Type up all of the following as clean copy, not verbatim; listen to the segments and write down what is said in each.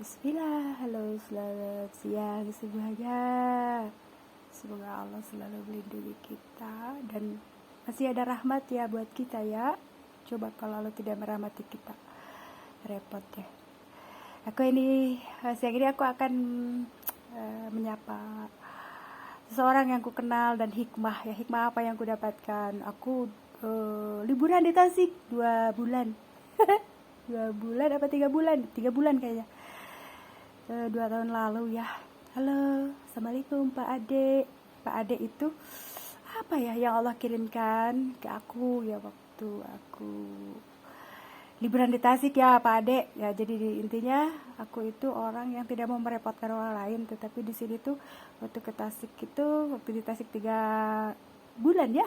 Bismillah, halo selamat siang semuanya. Semoga Allah selalu melindungi kita dan masih ada rahmat ya buat kita ya. Coba kalau Allah tidak merahmati kita, repot ya. Siang ini aku akan menyapa seseorang yang ku kenal dan hikmah ya. Hikmah apa yang ku dapatkan? Aku liburan di Tasik 2 bulan. 2 bulan apa 3 bulan? 3 bulan kayaknya. 2 tahun lalu ya. Halo, assalamualaikum Pak Ade. Pak Ade itu apa ya yang Allah kirimkan ke aku ya waktu aku liburan di Tasik ya Pak Ade ya. Jadi intinya aku itu orang yang tidak mau merepotkan orang lain, tetapi di sini tuh waktu ke Tasik itu waktu di Tasik 3 bulan ya.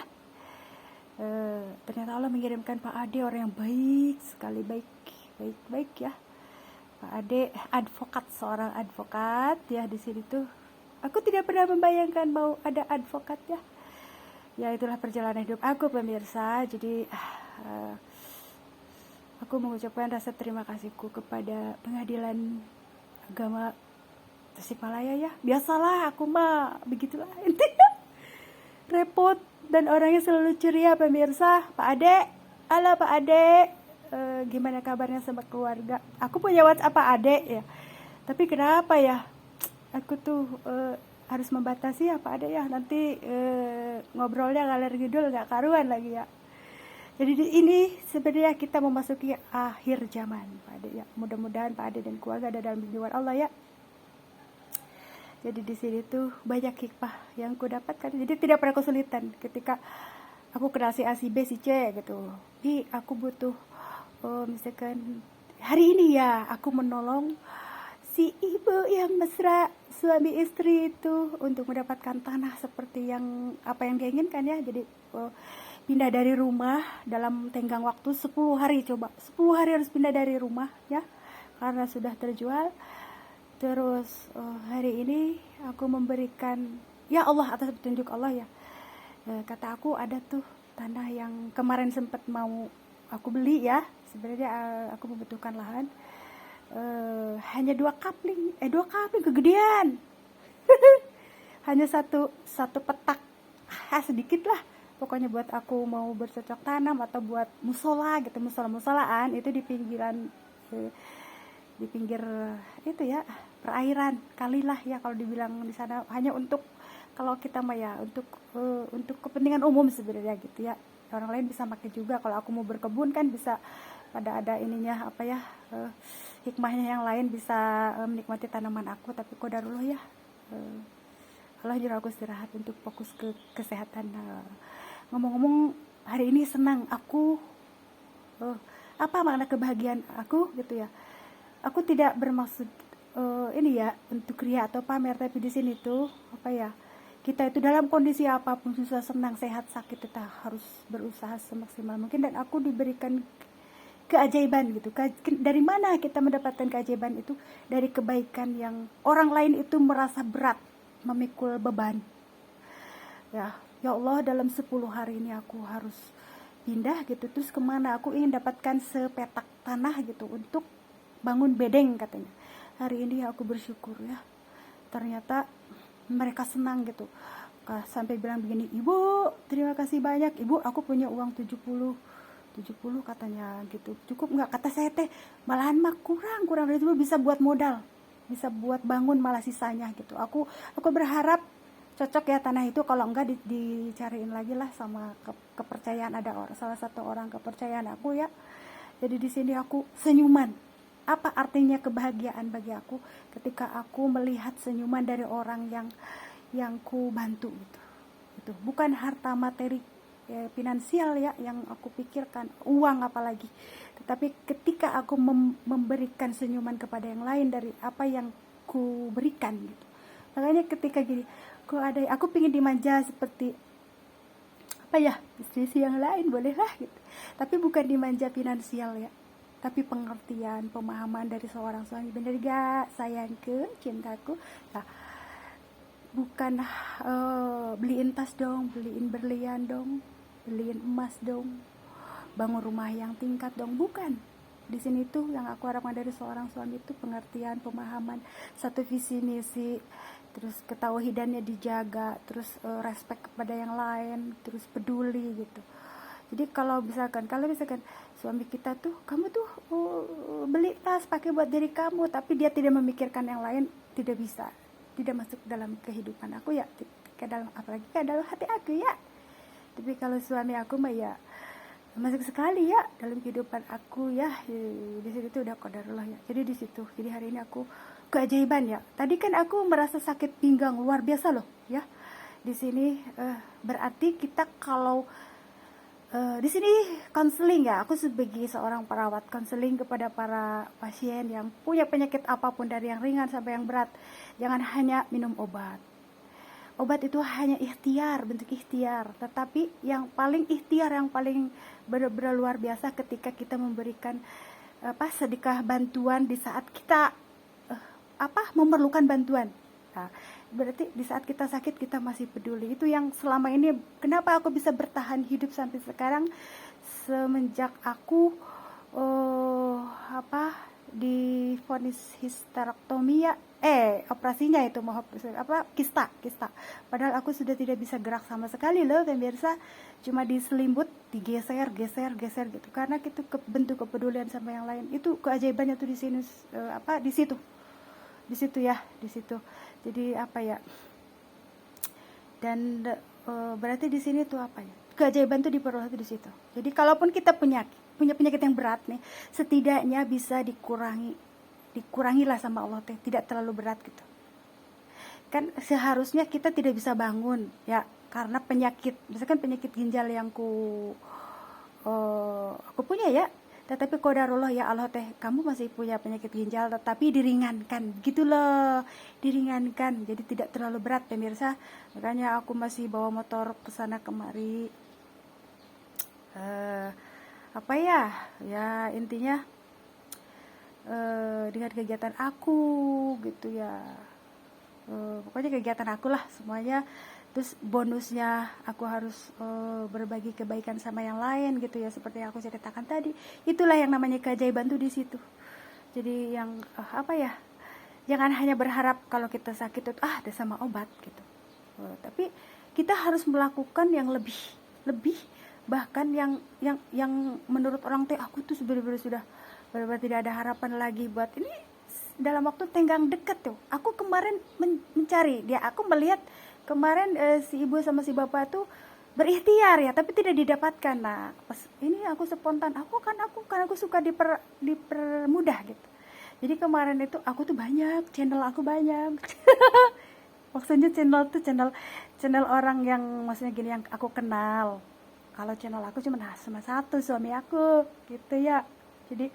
Ternyata Allah mengirimkan Pak Ade orang yang baik sekali, baik ya. Pak Ade seorang advokat ya. Di sini tuh aku tidak pernah membayangkan mau ada advokat ya. Ya itulah perjalanan hidup aku pemirsa. Jadi aku mengucapkan rasa terima kasihku kepada Pengadilan Agama Tasikmalaya ya. Biasalah aku mah begitulah intinya. Repot dan orangnya selalu ceria pemirsa. Pak Ade, halo Pak Ade. Gimana kabarnya sama keluarga? Aku punya WhatsApp Pak Ade ya. Tapi kenapa ya? Aku tuh harus membatasi ya Pak Ade ya. Nanti ngobrolnya ngalir ngidul gak karuan lagi ya. Jadi ini sebenarnya kita memasuki akhir zaman Pak Ade ya. Mudah-mudahan Pak Ade dan keluarga ada dalam lindungan Allah ya. Jadi di sini tuh banyak hikmah yang ku dapatkan. Jadi tidak pernah kesulitan ketika aku kenal si A, si B, si C gitu. Aku butuh misalkan hari ini ya aku menolong si ibu yang mesra suami istri itu untuk mendapatkan tanah seperti yang apa yang dia inginkan ya. Jadi pindah dari rumah dalam tenggang waktu 10 hari, coba 10 hari harus pindah dari rumah ya karena sudah terjual. Terus hari ini aku memberikan ya Allah atas petunjuk Allah ya. Kata aku ada tuh tanah yang kemarin sempat mau aku beli ya. Sebenarnya aku membutuhkan lahan hanya 2 kapling kegedean. Hanya satu petak sedikit lah pokoknya buat aku mau bercocok tanam atau buat musola gitu, musolaan itu di pinggiran di pinggir itu ya perairan kali lah ya kalau dibilang di sana, hanya untuk kalau kita mah ya untuk kepentingan umum sebenarnya gitu ya. Orang lain bisa pakai juga. Kalau aku mau berkebun kan bisa pada ada ininya apa ya hikmahnya yang lain bisa menikmati tanaman aku. Tapi qadarullah ya, Allah nyuruh aku istirahat untuk fokus ke kesehatan. Ngomong-ngomong hari ini senang aku, apa makna kebahagiaan aku gitu ya. Aku tidak bermaksud ini ya untuk ria atau pamer, tapi di sini tuh apa ya, kita itu dalam kondisi apapun, susah senang sehat sakit, kita harus berusaha semaksimal mungkin. Dan aku diberikan keajaiban gitu. Dari mana kita mendapatkan keajaiban itu? Dari kebaikan yang orang lain itu merasa berat memikul beban ya. Ya Allah, dalam 10 hari ini aku harus pindah gitu. Terus kemana? Aku ingin dapatkan sepetak tanah gitu untuk bangun bedeng katanya. Hari ini aku bersyukur ya, ternyata mereka senang gitu. Sampai bilang begini, ibu terima kasih banyak ibu, aku punya uang 70 katanya gitu. Cukup nggak? Kata saya teh malahan mah kurang dari itu, bisa buat modal, bisa buat bangun malah sisanya gitu. Aku berharap cocok ya tanah itu. Kalau enggak dicariin lagi lah sama kepercayaan, ada salah satu orang kepercayaan aku ya. Jadi di sini aku senyuman. Apa artinya kebahagiaan bagi aku ketika aku melihat senyuman dari orang yang ku bantu gitu. Itu bukan harta materi finansial ya yang aku pikirkan, uang apalagi, tetapi ketika aku memberikan senyuman kepada yang lain dari apa yang ku berikan gitu. Makanya ketika gini, aku pingin dimanja seperti apa ya, istri yang lain bolehlah gitu, tapi bukan dimanja finansial ya, tapi pengertian, pemahaman dari seorang suami. Bener gak sayangku, cintaku? Nah, bukan beliin tas dong, beliin berlian dong, beliin emas dong, bangun rumah yang tingkat dong, bukan. Di sini tuh yang aku harapkan dari seorang suami itu pengertian, pemahaman, satu visi misi, terus ketauhidannya dijaga, terus respect kepada yang lain, terus peduli gitu. Jadi kalau misalkan suami kita tuh, kamu tuh beli tas pakai buat diri kamu, tapi dia tidak memikirkan yang lain, tidak bisa, tidak masuk dalam kehidupan aku ya, ke dalam, apalagi ke dalam hati aku ya. Tapi kalau suami aku mah ya masuk sekali ya dalam kehidupan aku ya. Di situ tuh udah qadarullah ya. Jadi di situ, jadi hari ini aku keajaiban ya. Tadi kan aku merasa sakit pinggang luar biasa loh ya. Di sini berarti kita kalau di sini konseling ya, aku sebagai seorang perawat konseling kepada para pasien yang punya penyakit apapun dari yang ringan sampai yang berat. Jangan hanya minum obat. Obat itu hanya ikhtiar, bentuk ikhtiar. Tetapi yang paling ikhtiar, yang paling benar-benar luar biasa ketika kita memberikan sedekah bantuan di saat kita memerlukan bantuan. Nah, berarti di saat kita sakit kita masih peduli. Itu yang selama ini kenapa aku bisa bertahan hidup sampai sekarang, semenjak aku divonis histerektomi ya, operasinya itu kista. Padahal aku sudah tidak bisa gerak sama sekali loh pemirsa, cuma diselimut, digeser gitu. Karena itu bentuk kepedulian sama yang lain. Itu keajaibannya tuh di sini, di situ. Jadi dan berarti di sini tuh keajaiban tuh diperoleh di situ. Jadi kalaupun kita punya penyakit yang berat nih, setidaknya bisa dikurangilah sama Allah teh, tidak terlalu berat gitu. Kan seharusnya kita tidak bisa bangun ya karena penyakit, misalkan penyakit ginjal yang aku punya ya. Tetapi qadarullah ya Allah teh, kamu masih punya penyakit ginjal tetapi diringankan gitu loh, diringankan, jadi tidak terlalu berat pemirsa. Makanya aku masih bawa motor ke sana kemari, ya intinya dengan kegiatan aku gitu ya, pokoknya kegiatan aku lah semuanya. Terus bonusnya aku harus berbagi kebaikan sama yang lain gitu ya, seperti yang aku ceritakan tadi. Itulah yang namanya keajaiban tuh di situ. Jadi yang jangan hanya berharap kalau kita sakit itu ada sama obat gitu. Tapi kita harus melakukan yang lebih bahkan yang menurut orang teh, aku tuh benar-benar sudah benar-benar tidak ada harapan lagi buat ini dalam waktu tenggang dekat tuh. Aku kemarin mencari dia, aku melihat kemarin si ibu sama si bapak tuh berikhtiar ya, tapi tidak didapatkan. Nah, pas ini aku spontan, aku suka dipermudah gitu. Jadi kemarin itu aku tuh channel aku banyak. Maksudnya channel orang yang maksudnya gini yang aku kenal. Kalau channel aku cuma satu, suami aku gitu ya. Jadi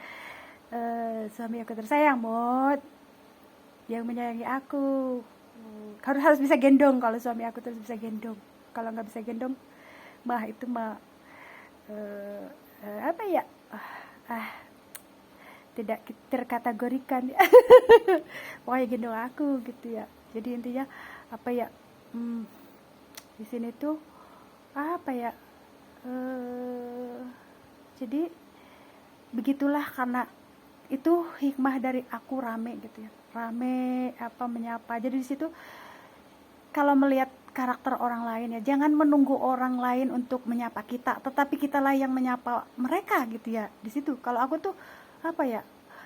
suami aku tersayang, Mot, yang menyayangi aku. Harus bisa gendong. Kalau suami aku terus bisa gendong. Kalau nggak bisa gendong itu tidak terkategorikan ya. Pokoknya gendong aku gitu ya. Jadi intinya di sini tuh jadi begitulah, karena itu hikmah dari aku rame gitu ya, menyapa. Jadi di situ kalau melihat karakter orang lain ya, jangan menunggu orang lain untuk menyapa kita, tetapi kitalah yang menyapa mereka gitu ya. Di situ kalau aku tuh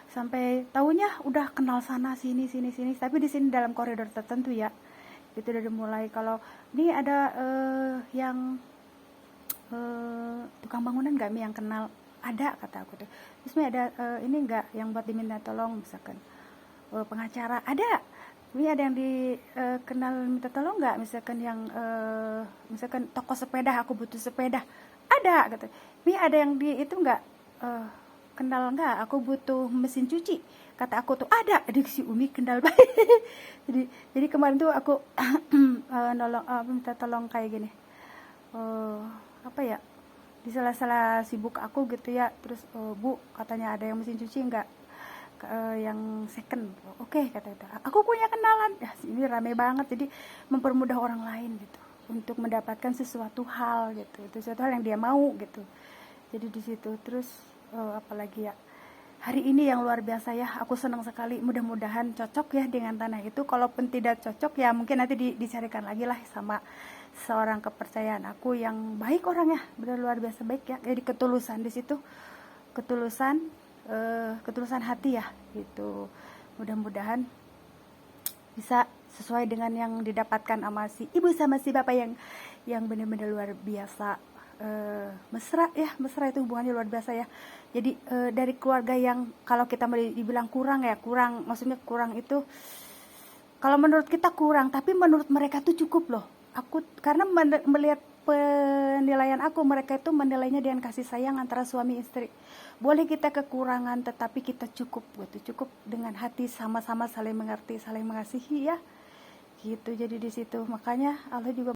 sampai tahunya udah kenal sana sini, tapi di sini dalam koridor tertentu ya. Itu dari mulai kalau ini ada yang tukang bangunan nggak yang kenal, ada kata aku tuh. Terus ada ini enggak yang buat diminta tolong, misalkan pengacara, ada. Ini ada yang dikenal minta tolong enggak, misalkan yang misalkan toko sepeda, aku butuh sepeda, ada gitu. Ini ada yang di itu enggak kenal enggak, aku butuh mesin cuci, kata aku tuh ada si Umi kenal banget. jadi kemarin tuh aku minta tolong kayak gini, di sela-sela sibuk aku gitu ya. Terus Bu, katanya ada yang mesin cuci enggak yang second. Oke, kata itu, aku punya kenalan ya. Ini rame banget, jadi mempermudah orang lain gitu untuk mendapatkan sesuatu hal gitu, itu sesuatu hal yang dia mau gitu. Jadi di situ. Terus apalagi ya, hari ini yang luar biasa ya. Aku senang sekali, mudah-mudahan cocok ya dengan tanah itu. Kalaupun tidak cocok ya mungkin nanti dicarikan lagi lah sama seorang kepercayaan aku yang baik orangnya, benar luar biasa baik ya. Jadi ketulusan di situ, ketulusan ketulusan hati ya gitu. Mudah-mudahan bisa sesuai dengan yang didapatkan sama si ibu sama si bapak yang benar-benar luar biasa. Mesra ya, mesra itu hubungannya luar biasa ya. Jadi dari keluarga yang kalau kita dibilang kurang ya, kurang maksudnya kurang itu kalau menurut kita kurang, tapi menurut mereka tuh cukup loh. Aku karena melihat penilaian aku, mereka itu menilainya dengan kasih sayang antara suami istri. Boleh kita kekurangan tetapi kita cukup gitu, cukup dengan hati, sama-sama saling mengerti, saling mengasihi ya gitu. Jadi di situ makanya Allah juga